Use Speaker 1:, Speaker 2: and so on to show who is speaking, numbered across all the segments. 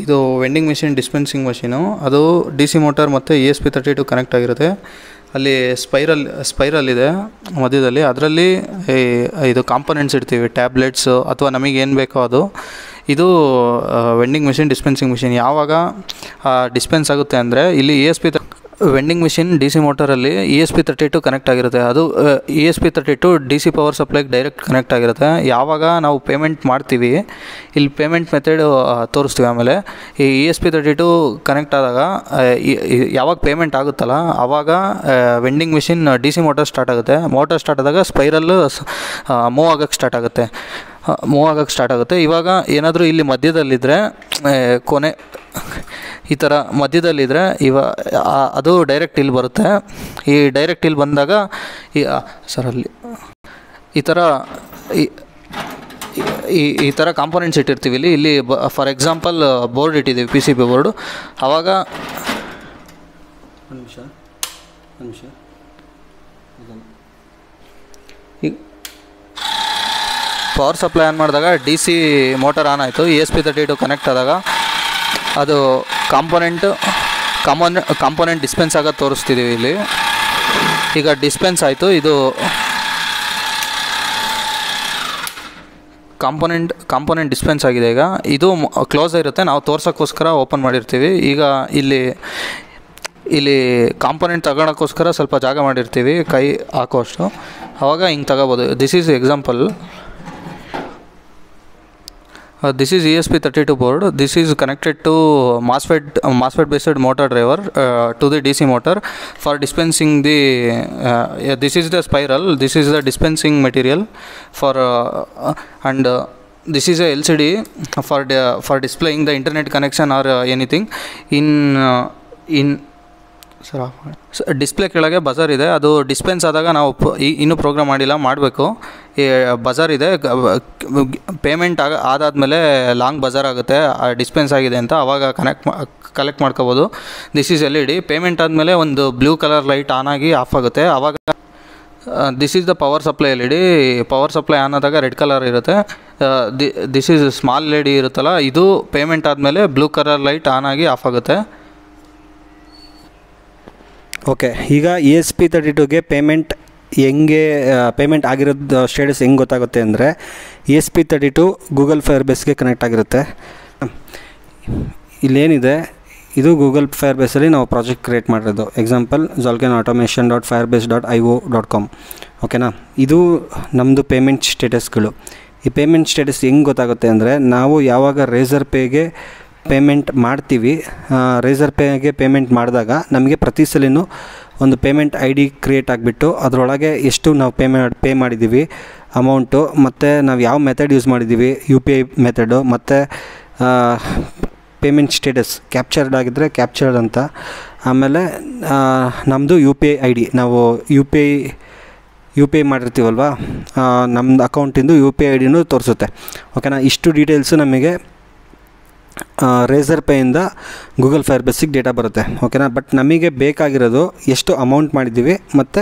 Speaker 1: ಇದು vending machine dispensing machine. ಅದು DC motor ಮತ್ತು ESP32 ಕನೆಕ್ಟ್ ಆಗಿರುತ್ತೆ. ಅಲ್ಲಿ ಸ್ಪೈರಲ್ ಇದೆ ಮಧ್ಯದಲ್ಲಿ. ಅದರಲ್ಲಿ ಇದು ಕಾಂಪೊನೆಂಟ್ಸ್ ಇಡ್ತೀವಿ, ಟ್ಯಾಬ್ಲೆಟ್ಸು ಅಥವಾ ನಮಗೇನು ಬೇಕೋ ಅದು. ಇದು ವೆಂಡಿಂಗ್ ಮಿಷಿನ್ ಡಿಸ್ಪೆನ್ಸಿಂಗ್ ಮಿಷಿನ್. ಯಾವಾಗ ಡಿಸ್ಪೆನ್ಸ್ ಆಗುತ್ತೆ ಅಂದರೆ ಇಲ್ಲಿ ವೆಂಡಿಂಗ್ ಮಿಷಿನ್ DC ಮೋಟರಲ್ಲಿ ESP32 ಕನೆಕ್ಟ್ ಆಗಿರುತ್ತೆ. ಅದು ESP32 DC ಪವರ್ ಸಪ್ಲೈಗೆ ಡೈರೆಕ್ಟ್ ಕನೆಕ್ಟ್ ಆಗಿರುತ್ತೆ. ಯಾವಾಗ ನಾವು ಪೇಮೆಂಟ್ ಮಾಡ್ತೀವಿ, ಇಲ್ಲಿ ಪೇಮೆಂಟ್ ಮೆಥಡ್ ತೋರಿಸ್ತೀವಿ. ಆಮೇಲೆ ಈ ESP32 ಕನೆಕ್ಟ್ ಆದಾಗ ಯಾವಾಗ ಪೇಮೆಂಟ್ ಆಗುತ್ತಲ್ಲ ಆವಾಗ vending machine DC motor start ಆಗುತ್ತೆ. ಮೋಟರ್ ಸ್ಟಾರ್ಟ್ ಆದಾಗ ಸ್ಪೈರಲ್ಲು ಮೂವ್ ಆಗೋಕ್ಕೆ ಸ್ಟಾರ್ಟ್ ಆಗುತ್ತೆ. ಇವಾಗ ಏನಾದರೂ ಇಲ್ಲಿ ಮಧ್ಯದಲ್ಲಿದ್ದರೆ ಕೊನೆ ಈ ಥರ ಮಧ್ಯದಲ್ಲಿದ್ದರೆ ಅದು ಡೈರೆಕ್ಟ್ ಇಲ್ಲಿ ಬರುತ್ತೆ. ಈ ಡೈರೆಕ್ಟ್ ಇಲ್ಲಿ ಬಂದಾಗ ಅಲ್ಲಿ ಈ ಥರ ಕಾಂಪೊನೆಂಟ್ಸ್ ಇಟ್ಟಿರ್ತೀವಿ. ಇಲ್ಲಿ ಫಾರ್ ಎಕ್ಸಾಂಪಲ್ ಬೋರ್ಡ್ ಇಟ್ಟಿದ್ದೀವಿ, PCB ಬೋರ್ಡು. ಆವಾಗ ಒಂದು ನಿಮಿಷ ಈಗ ಪವರ್ ಸಪ್ಲೈ ಆನ್ ಮಾಡಿದಾಗ DC ಮೋಟರ್ ಆನ್ ಆಯಿತು. ESP32 ಕನೆಕ್ಟ್ ಆದಾಗ ಅದು ಕಾಂಪೊನೆಂಟ್ ಡಿಸ್ಪೆನ್ಸ್ ಆಗೋದು ತೋರಿಸ್ತಿದ್ದೀವಿ ಇಲ್ಲಿ. ಈಗ ಡಿಸ್ಪೆನ್ಸ್ ಆಯಿತು. ಇದು ಕಾಂಪೊನೆಂಟ್ ಡಿಸ್ಪೆನ್ಸ್ ಆಗಿದೆ. ಈಗ ಇದು ಕ್ಲೋಸ್ ಇರುತ್ತೆ, ನಾವು ತೋರ್ಸೋಕ್ಕೋಸ್ಕರ ಓಪನ್ ಮಾಡಿರ್ತೀವಿ. ಈಗ ಇಲ್ಲಿ ಕಾಂಪೊನೆಂಟ್ ತಗೊಳಕ್ಕೋಸ್ಕರ ಸ್ವಲ್ಪ ಜಾಗ ಮಾಡಿರ್ತೀವಿ, ಕೈ ಹಾಕೋಷ್ಟು. ಆವಾಗ ಹಿಂಗೆ ತಗೋಬೋದು. This is example. This is ESP32 board. This is connected to MOSFET based motor driver to the DC motor for dispensing the this is the spiral, this is the dispensing material for and this is a LCD for displaying the internet connection or anything in display ಕೆಳಗೆ buzzer ಇದೆ. ಅದು dispense ಆದಾಗ ನಾವು ಇನ್ನೂ program ಮಾಡಬೇಕು. Buzzer ಇದೆ. Payment ಆದಾದಮೇಲೆ long buzzer ಆಗುತ್ತೆ dispense ಆಗಿದೆ ಅಂತ. ಆವಾಗ ಕಲೆಕ್ಟ್ ಮಾಡ್ಕೋಬೋದು. This is LED. ಪೇಮೆಂಟ್ ಆದಮೇಲೆ ಒಂದು ಬ್ಲೂ ಕಲರ್ ಲೈಟ್ ಆನ್ ಆಗಿ ಆಫ್ ಆಗುತ್ತೆ. ಆವಾಗ this is the power supply LED. Power supply on ಆದಾಗ ರೆಡ್ ಕಲರ್ ಇರುತ್ತೆ. ದಿಸ್ ಈಸ್ ಸ್ಮಾಲ್ LED ಇರುತ್ತಲ್ಲ, ಇದು ಪೇಮೆಂಟ್ ಆದಮೇಲೆ ಬ್ಲೂ ಕಲರ್ ಲೈಟ್ ಆನ್ ಆಗಿ ಆಫ್ ಆಗುತ್ತೆ.
Speaker 2: ಓಕೆ, ಈಗ ESP32ಗೆ ಪೇಮೆಂಟ್ ಆಗಿರೋದು ಸ್ಟೇಟಸ್ ಹೆಂಗೆ ಗೊತ್ತಾಗುತ್ತೆ ಅಂದರೆ ESP32 ಗೂಗಲ್ ಫೈರ್ಬೇಸ್ಗೆ ಕನೆಕ್ಟ್ ಆಗಿರುತ್ತೆ. ಇಲ್ಲೇನಿದೆ ಇದು ಗೂಗಲ್ ಫೈರ್ಬೇಸಲ್ಲಿ ನಾವು ಪ್ರಾಜೆಕ್ಟ್ ಕ್ರಿಯೇಟ್ ಮಾಡಿರೋದು. Example zolkenautomation.firebase.io.com. ಓಕೆನಾ, ಇದು ನಮ್ಮದು ಪೇಮೆಂಟ್ ಸ್ಟೇಟಸ್ಗಳು. ಈ ಪೇಮೆಂಟ್ ಸ್ಟೇಟಸ್ ಹೆಂಗೆ ಗೊತ್ತಾಗುತ್ತೆ ಅಂದರೆ ನಾವು ಯಾವಾಗ ರೇಸರ್ ಪೇಗೆ ಪೇಮೆಂಟ್ ಮಾಡ್ತೀವಿ, ರೇಸರ್ ಪೇಗೆ ಪೇಮೆಂಟ್ ಮಾಡಿದಾಗ ನಮಗೆ ಪ್ರತಿ ಸಲಿನೂ ಒಂದು ಪೇಮೆಂಟ್ ID ಕ್ರಿಯೇಟ್ ಆಗಿಬಿಟ್ಟು ಅದರೊಳಗೆ ಎಷ್ಟು ನಾವು ಪೇ ಮಾಡಿದ್ದೀವಿ ಅಮೌಂಟು, ಮತ್ತು ನಾವು ಯಾವ ಮೆಥಡ್ ಯೂಸ್ ಮಾಡಿದ್ದೀವಿ, UPI ಮೆಥಡು, ಮತ್ತು ಪೇಮೆಂಟ್ ಸ್ಟೇಟಸ್ ಕ್ಯಾಪ್ಚರ್ಡ್ ಆಗಿದ್ದರೆ ಕ್ಯಾಪ್ಚರ್ಡ್ ಅಂತ. ಆಮೇಲೆ ನಮ್ಮದು UPI ID, ನಾವು ಯು ಪಿ ಐ ಮಾಡಿರ್ತೀವಲ್ವ, ನಮ್ಮದು ಅಕೌಂಟಿಂದು UPI IDನೂ ತೋರಿಸುತ್ತೆ. ಓಕೆನಾ, ಇಷ್ಟು ಡೀಟೇಲ್ಸು ನಮಗೆ ರೇಸರ್ ಪೇಯಿಂದ ಗೂಗಲ್ ಫೈರ್ಬೇಸಿಗೆ ಡೇಟಾ ಬರುತ್ತೆ. ಓಕೆನಾ, ಬಟ್ ನಮಗೆ ಬೇಕಾಗಿರೋದು ಎಷ್ಟು ಅಮೌಂಟ್ ಮಾಡಿದ್ದೀವಿ ಮತ್ತು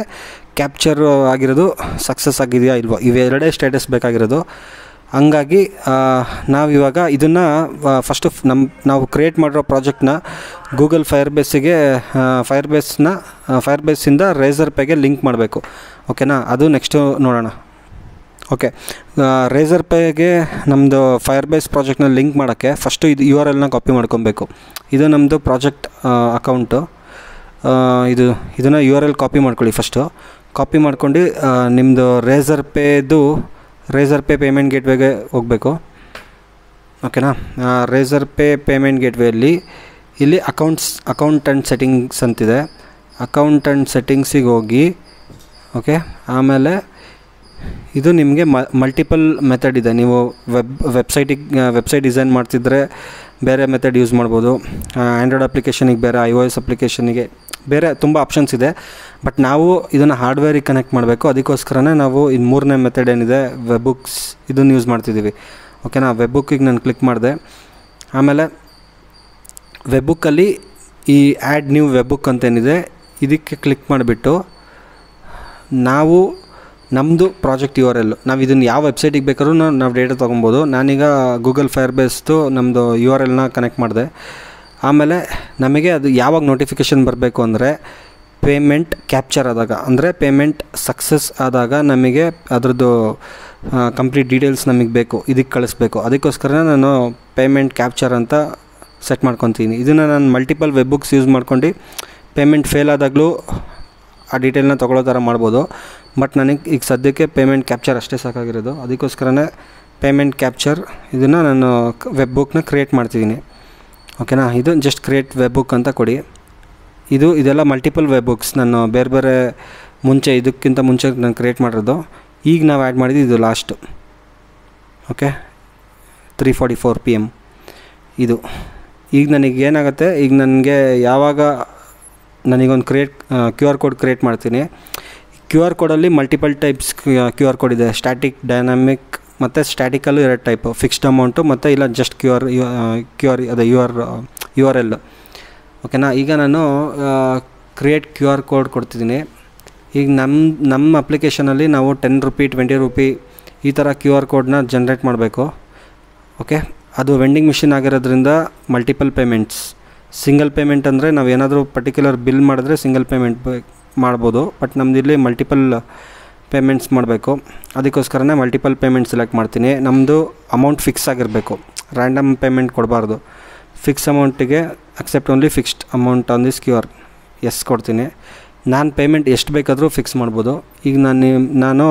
Speaker 2: ಕ್ಯಾಪ್ಚರ್ ಆಗಿರೋದು ಸಕ್ಸಸ್ ಆಗಿದೆಯಾ ಇಲ್ವೋ, ಇವೆರಡೇ ಸ್ಟೇಟಸ್ ಬೇಕಾಗಿರೋದು. ಹಂಗಾಗಿ ನಾವಿವಾಗ ಇದನ್ನು ಫಸ್ಟು ನಾವು ಕ್ರಿಯೇಟ್ ಮಾಡಿರೋ ಪ್ರಾಜೆಕ್ಟ್ನ ಗೂಗಲ್ ಫೈರ್ಬೇಸಿಂದ ರೇಸರ್ ಪೇಗೆ ಲಿಂಕ್ ಮಾಡಬೇಕು. ಓಕೆನಾ, ಅದು ನೆಕ್ಸ್ಟು ನೋಡೋಣ. ಓಕೆ, ರೇಸರ್ ಪೇಗೆ ನಮ್ಮದು ಫೈರ್ಬೇಸ್ ಪ್ರಾಜೆಕ್ಟ್ನ ಲಿಂಕ್ ಮಾಡೋಕ್ಕೆ ಫಸ್ಟು ಇದು URLನ ಕಾಪಿ ಮಾಡ್ಕೊಬೇಕು. ಇದು ನಮ್ಮದು ಪ್ರಾಜೆಕ್ಟ್ ಅಕೌಂಟು. ಇದನ್ನು URL ಕಾಪಿ ಮಾಡ್ಕೊಳ್ಳಿ. ಫಸ್ಟು ಕಾಪಿ ಮಾಡ್ಕೊಂಡು ನಿಮ್ಮದು ರೇಸರ್ ಪೇ ಪೇಮೆಂಟ್ ಗೇಟ್ವೇಗೆ ಹೋಗಬೇಕು. ಓಕೆನಾ, ರೇಸರ್ ಪೇ ಪೇಮೆಂಟ್ ಗೇಟ್ವೇಯಲ್ಲಿ ಇಲ್ಲಿ ಅಕೌಂಟ್ ಆ್ಯಂಡ್ ಸೆಟ್ಟಿಂಗ್ಸ್ ಅಂತಿದೆ. ಅಕೌಂಟ್ ಆ್ಯಂಡ್ ಸೆಟ್ಟಿಂಗ್ಸಿಗೆ ಹೋಗಿ. ಓಕೆ, ಆಮೇಲೆ ಇದು ನಿಮಗೆ ಮಲ್ಟಿಪಲ್ ಮೆಥಡ್ ಇದೆ. ನೀವು ವೆಬ್ಸೈಟ್ ಡಿಸೈನ್ ಮಾಡ್ತಿದ್ರೆ ಬೇರೆ ಮೆಥಡ್ ಯೂಸ್ ಮಾಡ್ಬೋದು. ಆ್ಯಂಡ್ರಾಯ್ಡ್ ಅಪ್ಲಿಕೇಶನಿಗೆ ಬೇರೆ, iOS ಅಪ್ಲಿಕೇಶನಿಗೆ ಬೇರೆ ತುಂಬ ಆಪ್ಷನ್ಸ್ ಇದೆ. ಬಟ್ ನಾವು ಇದನ್ನು ಹಾರ್ಡ್ವೇರಿಗೆ ಕನೆಕ್ಟ್ ಮಾಡಬೇಕು. ಅದಕ್ಕೋಸ್ಕರನೇ ನಾವು ಇನ್ನು ಮೂರನೇ ಮೆಥಡ್ ಏನಿದೆ ವೆಬ್ಬುಕ್ಸ್, ಇದನ್ನು ಯೂಸ್ ಮಾಡ್ತಿದ್ದೀವಿ. ಓಕೆನಾ, ವೆಬ್ಬುಕ್ಕಿಗೆ ನಾನು ಕ್ಲಿಕ್ ಮಾಡಿದೆ. ಆಮೇಲೆ ವೆಬ್ಬುಕ್ಕಲ್ಲಿ ಈ ಆ್ಯಡ್ ನ್ಯೂ ವೆಬ್ಬುಕ್ ಅಂತೇನಿದೆ ಇದಕ್ಕೆ ಕ್ಲಿಕ್ ಮಾಡಿಬಿಟ್ಟು ನಾವು ನಮ್ಮದು ಪ್ರಾಜೆಕ್ಟ್ URL. ನಾವು ಇದನ್ನು ಯಾವ ವೆಬ್ಸೈಟಿಗೆ ಬೇಕಾದ್ರೂ ನಾವು ಡೇಟಾ ತೊಗೊಬೋದು. ನಾನೀಗ ಗೂಗಲ್ ಫೈರ್ಬೇಸ್ದು ನಮ್ಮದು URLನ ಕನೆಕ್ಟ್ ಮಾಡಿದೆ. ಆಮೇಲೆ ನಮಗೆ ಅದು ಯಾವಾಗ ನೋಟಿಫಿಕೇಷನ್ ಬರಬೇಕು ಅಂದರೆ ಪೇಮೆಂಟ್ ಕ್ಯಾಪ್ಚರ್ ಆದಾಗ, ಅಂದರೆ ಪೇಮೆಂಟ್ ಸಕ್ಸಸ್ ಆದಾಗ ನಮಗೆ ಅದರದ್ದು ಕಂಪ್ಲೀಟ್ ಡೀಟೇಲ್ಸ್ ನಮಗೆ ಬೇಕು, ಇದಕ್ಕೆ ಕಳಿಸ್ಬೇಕು. ಅದಕ್ಕೋಸ್ಕರ ನಾನು ಪೇಮೆಂಟ್ ಕ್ಯಾಪ್ಚರ್ ಅಂತ ಸೆಟ್ ಮಾಡ್ಕೊತೀನಿ. ಇದನ್ನು ನಾನು ಮಲ್ಟಿಪಲ್ ವೆಬ್ ಬುಕ್ಸ್ ಯೂಸ್ ಮಾಡ್ಕೊಂಡು ಪೇಮೆಂಟ್ ಫೇಲ್ ಆದಾಗಲೂ ಆ ಡೀಟೇಲ್ನ ತೊಗೊಳ್ಳೋ ಥರ ಮಾಡ್ಬೋದು. ಬಟ್ ನನಗೆ ಈಗ ಸದ್ಯಕ್ಕೆ ಪೇಮೆಂಟ್ ಕ್ಯಾಪ್ಚರ್ ಅಷ್ಟೇ ಸಾಕಾಗಿರೋದು. ಅದಕ್ಕೋಸ್ಕರನೇ ಪೇಮೆಂಟ್ ಕ್ಯಾಪ್ಚರ್ ಇದನ್ನು ನಾನು ವೆಬ್ ಬುಕ್ನ ಕ್ರಿಯೇಟ್ ಮಾಡ್ತಿದ್ದೀನಿ. ಓಕೆನಾ, ಇದು ಜಸ್ಟ್ ಕ್ರಿಯೇಟ್ ವೆಬ್ ಬುಕ್ ಅಂತ ಕೊಡಿ. ಇದೆಲ್ಲ ಮಲ್ಟಿಪಲ್ ವೆಬ್ ಬುಕ್ಸ್ ನಾನು ಬೇರೆ ಇದಕ್ಕಿಂತ ಮುಂಚೆ ನಾನು ಕ್ರಿಯೇಟ್ ಮಾಡಿರೋದು. ಈಗ ನಾವು ಆ್ಯಡ್ ಮಾಡಿದ್ದು ಇದು ಲಾಸ್ಟು. ಓಕೆ, 3:44 PM ಇದು. ಈಗ ನನಗೆ ಏನಾಗುತ್ತೆ, ಈಗ ನನಗೆ ಯಾವಾಗ ನನಗೊಂದು QR ಕೋಡ್ ಕ್ರಿಯೇಟ್ ಮಾಡ್ತೀನಿ. QR ಕೋಡಲ್ಲಿ ಮಲ್ಟಿಪಲ್ ಟೈಪ್ಸ್ QR ಕೋಡ್ ಇದೆ. ಸ್ಟ್ಯಾಟಿಕ್, ಡೈನಾಮಿಕ್ ಮತ್ತು ಸ್ಟ್ಯಾಟಿಕಲ್ಲೂ 2 ಟೈಪು, ಫಿಕ್ಸ್ಡ್ ಅಮೌಂಟು ಮತ್ತು ಇಲ್ಲ ಜಸ್ಟ್ ಅದೇ URL. ಓಕೆನಾ, ಈಗ ನಾನು ಕ್ರಿಯೇಟ್ QR ಕೋಡ್ ಕೊಡ್ತಿದ್ದೀನಿ. ಈಗ ನಮ್ಮ ಅಪ್ಲಿಕೇಶನಲ್ಲಿ ನಾವು 10 ರೂಪಿ, 20 ರೂಪಿ ಈ ಥರ QR ಕೋಡ್ನ ಜನ್ರೇಟ್ ಮಾಡಬೇಕು. ಓಕೆ, ಅದು ವೆಂಡಿಂಗ್ ಮಿಷಿನ್ ಆಗಿರೋದ್ರಿಂದ ಮಲ್ಟಿಪಲ್ ಪೇಮೆಂಟ್ಸ್. ಸಿಂಗಲ್ ಪೇಮೆಂಟ್ ಅಂದರೆ ನಾವು ಏನಾದರೂ ಪರ್ಟಿಕ್ಯುಲರ್ ಬಿಲ್ ಮಾಡಿದ್ರೆ ಸಿಂಗಲ್ ಪೇಮೆಂಟ್ ಮಾಡ್ಬೋದು. ಬಟ್ ನಮ್ಮದಿಲ್ಲಿ ಮಲ್ಟಿಪಲ್ ಪೇಮೆಂಟ್ಸ್ ಮಾಡಬೇಕು. ಅದಕ್ಕೋಸ್ಕರನೇ ಮಲ್ಟಿಪಲ್ ಪೇಮೆಂಟ್ ಸೆಲೆಕ್ಟ್ ಮಾಡ್ತೀನಿ. ನಮ್ಮದು ಅಮೌಂಟ್ ಫಿಕ್ಸ್ ಆಗಿರಬೇಕು, ರ್ಯಾಂಡಮ್ ಪೇಮೆಂಟ್ ಕೊಡಬಾರ್ದು. ಫಿಕ್ಸ್ ಅಮೌಂಟಿಗೆ accept only fixed amount on this QR. Yes ಕೊಡ್ತೀನಿ. ನಾನು ಪೇಮೆಂಟ್ ಎಷ್ಟು ಬೇಕಾದರೂ ಫಿಕ್ಸ್ ಮಾಡ್ಬೋದು. ಈಗ ನಾನು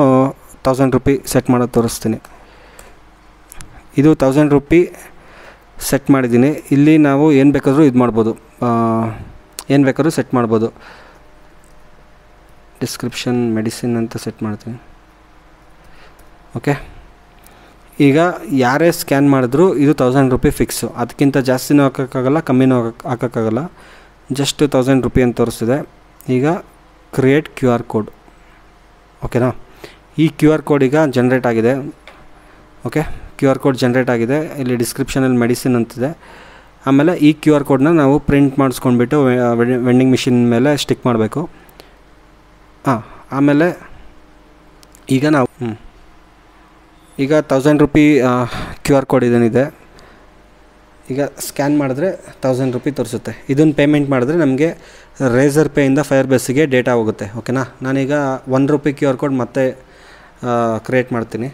Speaker 2: 1000 ರೂಪಿ ಸೆಟ್ ಮಾಡೋದು ತೋರಿಸ್ತೀನಿ. ಇದು 1000 ರೂಪಿ ಸೆಟ್ ಮಾಡಿದ್ದೀನಿ. ಇಲ್ಲಿ ನಾವು ಏನು ಬೇಕಾದರೂ ಇದು ಮಾಡ್ಬೋದು, ಏನು ಬೇಕಾದ್ರೂ ಸೆಟ್ ಮಾಡ್ಬೋದು. ಡಿಸ್ಕ್ರಿಪ್ಷನ್ ಮೆಡಿಸಿನ್ ಅಂತ ಸೆಟ್ ಮಾಡ್ತೀನಿ. ಓಕೆ, ಈಗ ಯಾರೇ ಸ್ಕ್ಯಾನ್ ಮಾಡಿದ್ರು ಇದು 1000 ರೂಪಿ ಫಿಕ್ಸು. ಅದಕ್ಕಿಂತ ಜಾಸ್ತಿನೂ ಹಾಕೋಕ್ಕಾಗಲ್ಲ, ಕಮ್ಮಿನೂ ಹಾಕೋಕ್ಕಾಗಲ್ಲ. ಜಸ್ಟ್ 1000 ರೂಪಿ ಅಂತ ತೋರಿಸ್ತಿದೆ. ಈಗ ಕ್ರಿಯೇಟ್ QR ಕೋಡ್. ಓಕೆನಾ, ಈ QR ಕೋಡ್ ಈಗ ಜನ್ರೇಟ್ ಆಗಿದೆ. ಓಕೆ, QR ಕೋಡ್ ಜನ್ರೇಟ್ ಆಗಿದೆ. ಇಲ್ಲಿ ಡಿಸ್ಕ್ರಿಪ್ಷನಲ್ಲಿ ಮೆಡಿಸಿನ್ ಅಂತಿದೆ. ಆಮೇಲೆ ಈ QR ಕೋಡ್ನ ನಾವು ಪ್ರಿಂಟ್ ಮಾಡಿಸ್ಕೊಂಡ್ಬಿಟ್ಟು ವೆಂಡಿಂಗ್ ಮಿಷಿನ್ ಮೇಲೆ ಸ್ಟಿಕ್ ಮಾಡಬೇಕು. ಆಮೇಲೆ ಈಗ ನಾವು ಈಗ 1000 ರೂಪಿ QR ಕೋಡ್ ಇದೇನಿದೆ, ಈಗ ಸ್ಕ್ಯಾನ್ ಮಾಡಿದ್ರೆ 1000 ರೂಪಿ ತೋರಿಸುತ್ತೆ. ಇದನ್ನು ಪೇಮೆಂಟ್ ಮಾಡಿದ್ರೆ ನಮಗೆ ರೇಸರ್ ಪೇಯಿಂದ ಫೈರ್ಬೇಸಿಗೆ ಡೇಟಾ ಹೋಗುತ್ತೆ. ಓಕೆನಾ, ನಾನೀಗ 1 ರೂಪಿ QR ಕೋಡ್ ಮತ್ತೆ ಕ್ರಿಯೇಟ್ ಮಾಡ್ತಿದ್ದೀನಿ.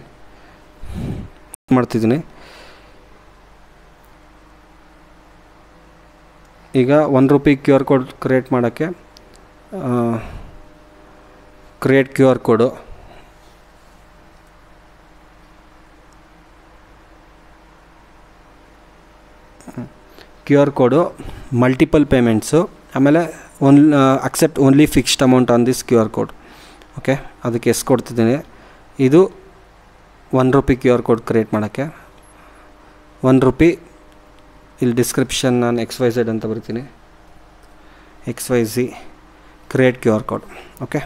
Speaker 2: ಈಗ 1 ರೂಪಿ QR ಕೋಡ್ ಕ್ರಿಯೇಟ್ ಮಾಡೋಕ್ಕೆ ಕ್ರಿಯೇಟ್ QR ಕೋಡು. QR ಕೋಡು ಮಲ್ಟಿಪಲ್ ಪೇಮೆಂಟ್ಸು. ಆಮೇಲೆ accept only fixed amount on this QR code. Okay, ಅದಕ್ಕೆ ಎಷ್ಟು ಕೊಡ್ತಿದ್ದೀನಿ. ಇದು 1 ರೂಪಿ QR ಕೋಡ್ ಕ್ರಿಯೇಟ್ ಮಾಡೋಕ್ಕೆ 1 ರೂಪಿ. ಇಲ್ಲಿ ಡಿಸ್ಕ್ರಿಪ್ಷನ್ ನಾನು XYZ ಅಂತ ಬರ್ತೀನಿ. XYZ create QR code. Okay,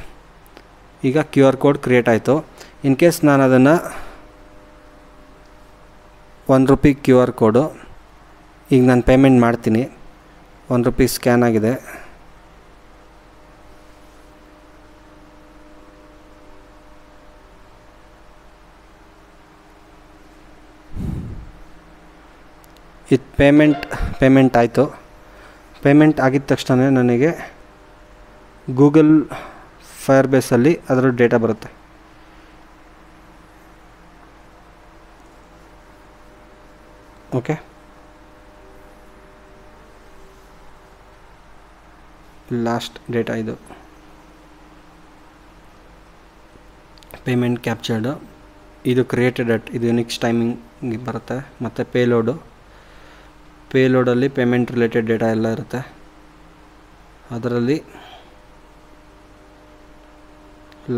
Speaker 2: ಈಗ QR ಕೋಡ್ ಕ್ರಿಯೇಟ್ ಆಯಿತು. ಇನ್ ಕೇಸ್ ನಾನು ಅದನ್ನು 1 ರೂಪಿ QR ಕೋಡು ಈಗ ನಾನು ಪೇಮೆಂಟ್ ಮಾಡ್ತೀನಿ. 1 ರೂಪಿ ಸ್ಕ್ಯಾನ್ ಆಗಿದೆ. ಇದು ಪೇಮೆಂಟ್ ಆಯಿತು. ಪೇಮೆಂಟ್ ಆಗಿದ ತಕ್ಷಣ ನನಗೆ ಗೂಗಲ್ ಫೈರ್ಬೇಸಲ್ಲಿ ಅದರ ಡೇಟಾ ಬರುತ್ತೆ. ಓಕೆ, ಲಾಸ್ಟ್ ಡೇಟಾ ಇದು ಪೇಮೆಂಟ್ ಕ್ಯಾಪ್ಚರ್ಡು. ಇದು ಕ್ರಿಯೇಟೆಡ್ ಅಟ್ ಇದು ನೆಕ್ಸ್ಟ್ ಟೈಮಿಂಗ್ ಬರುತ್ತೆ. ಮತ್ತು ಪೇಲೋಡಲ್ಲಿ ಪೇಮೆಂಟ್ ರಿಲೇಟೆಡ್ ಡೇಟಾ ಎಲ್ಲ ಇರುತ್ತೆ. ಅದರಲ್ಲಿ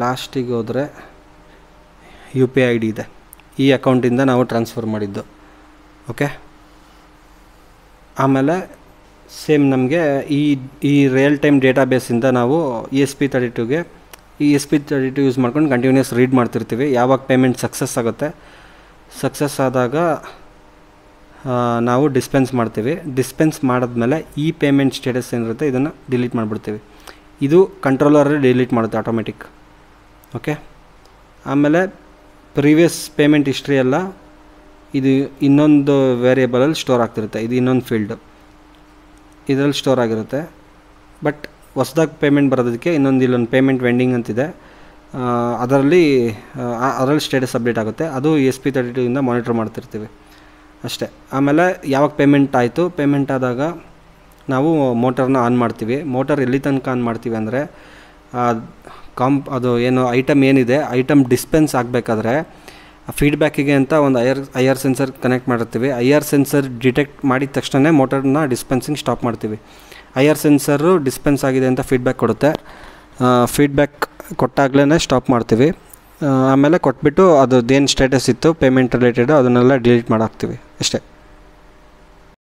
Speaker 2: ಲಾಸ್ಟಿಗೆ ಹೋದರೆ UPI ID ಇದೆ. ಈ ಅಕೌಂಟಿಂದ ನಾವು ಟ್ರಾನ್ಸ್ಫರ್ ಮಾಡಿದ್ದು. ಓಕೆ, ಆಮೇಲೆ ಸೇಮ್ ನಮಗೆ ಈ ರಿಯಲ್ ಟೈಮ್ ಡೇಟಾಬೇಸಿಂದ ನಾವು ESP32ಗೆ ESP32 ಯೂಸ್ ಮಾಡ್ಕೊಂಡು ಕಂಟಿನ್ಯೂಸ್ ರೀಡ್ ಮಾಡ್ತಿರ್ತೀವಿ. ಯಾವಾಗ ಪೇಮೆಂಟ್ ಸಕ್ಸಸ್ ಆಗುತ್ತೆ, ಸಕ್ಸಸ್ ಆದಾಗ ನಾವು ಡಿಸ್ಪೆನ್ಸ್ ಮಾಡ್ತೀವಿ. ಡಿಸ್ಪೆನ್ಸ್ ಮಾಡಿದ್ಮೇಲೆ ಈ ಪೇಮೆಂಟ್ ಸ್ಟೇಟಸ್ ಏನಿರುತ್ತೆ ಇದನ್ನು ಡಿಲೀಟ್ ಮಾಡಿಬಿಡ್ತೀವಿ. ಇದು ಕಂಟ್ರೋಲರೇ ಡಿಲೀಟ್ ಮಾಡುತ್ತೆ ಆಟೋಮೆಟಿಕ್. ಓಕೆ, ಆಮೇಲೆ ಪ್ರೀವಿಯಸ್ ಪೇಮೆಂಟ್ ಹಿಸ್ಟ್ರಿ ಎಲ್ಲ ಇದು ಇನ್ನೊಂದು ವೇರಿಯೇಬಲಲ್ಲಿ ಸ್ಟೋರ್ ಆಗ್ತಿರುತ್ತೆ. ಇದು ಇನ್ನೊಂದು ಫೀಲ್ಡು ಇದರಲ್ಲಿ ಸ್ಟೋರ್ ಆಗಿರುತ್ತೆ. ಬಟ್ ಹೊಸ್ದಾಗಿ ಪೇಮೆಂಟ್ ಬರೋದಕ್ಕೆ ಇಲ್ಲೊಂದು ಪೇಮೆಂಟ್ ವೆಂಡಿಂಗ್ ಅಂತಿದೆ, ಅದರಲ್ಲಿ ಸ್ಟೇಟಸ್ ಅಪ್ಡೇಟ್ ಆಗುತ್ತೆ. ಅದು ESP32 ಇಂದ ಮಾನಿಟರ್ ಮಾಡ್ತಿರ್ತೀವಿ ಅಷ್ಟೇ. ಆಮೇಲೆ ಯಾವಾಗ ಪೇಮೆಂಟ್ ಆಯಿತು, ಪೇಮೆಂಟ್ ಆದಾಗ ನಾವು ಮೋಟರ್ನ ಆನ್ ಮಾಡ್ತೀವಿ. ಮೋಟರ್ ಎಲ್ಲಿ ತನಕ ಆನ್ ಮಾಡ್ತೀವಿ ಅಂದರೆ ಅದು ಏನು ಐಟಮ್ ಏನಿದೆ, ಐಟಮ್ ಡಿಸ್ಪೆನ್ಸ್ ಆಗಬೇಕಾದ್ರೆ ಫೀಡ್ಬ್ಯಾಕಿಗೆ ಅಂತ ಒಂದು IR ಸೆನ್ಸರ್ ಕನೆಕ್ಟ್ ಮಾಡಿರ್ತೀವಿ. IR ಸೆನ್ಸರ್ ಡಿಟೆಕ್ಟ್ ಮಾಡಿದ ತಕ್ಷಣ ಮೋಟರ್ನ ಡಿಸ್ಪೆನ್ಸಿಂಗ್ ಸ್ಟಾಪ್ ಮಾಡ್ತೀವಿ. IR ಸೆನ್ಸರು ಡಿಸ್ಪೆನ್ಸ್ ಆಗಿದೆ ಅಂತ ಫೀಡ್ಬ್ಯಾಕ್ ಕೊಡುತ್ತೆ. ಫೀಡ್ಬ್ಯಾಕ್ ಕೊಟ್ಟಾಗಲೇ ಸ್ಟಾಪ್ ಮಾಡ್ತೀವಿ. ಆಮೇಲೆ ಕೊಟ್ಬಿಟ್ಟು ಅದೇನು ಸ್ಟೇಟಸ್ ಇತ್ತು ಪೇಮೆಂಟ್ ರಿಲೇಟೆಡು ಅದನ್ನೆಲ್ಲ ಡಿಲೀಟ್ ಮಾಡಾಕ್ತೀವಿ ಅಷ್ಟೇ.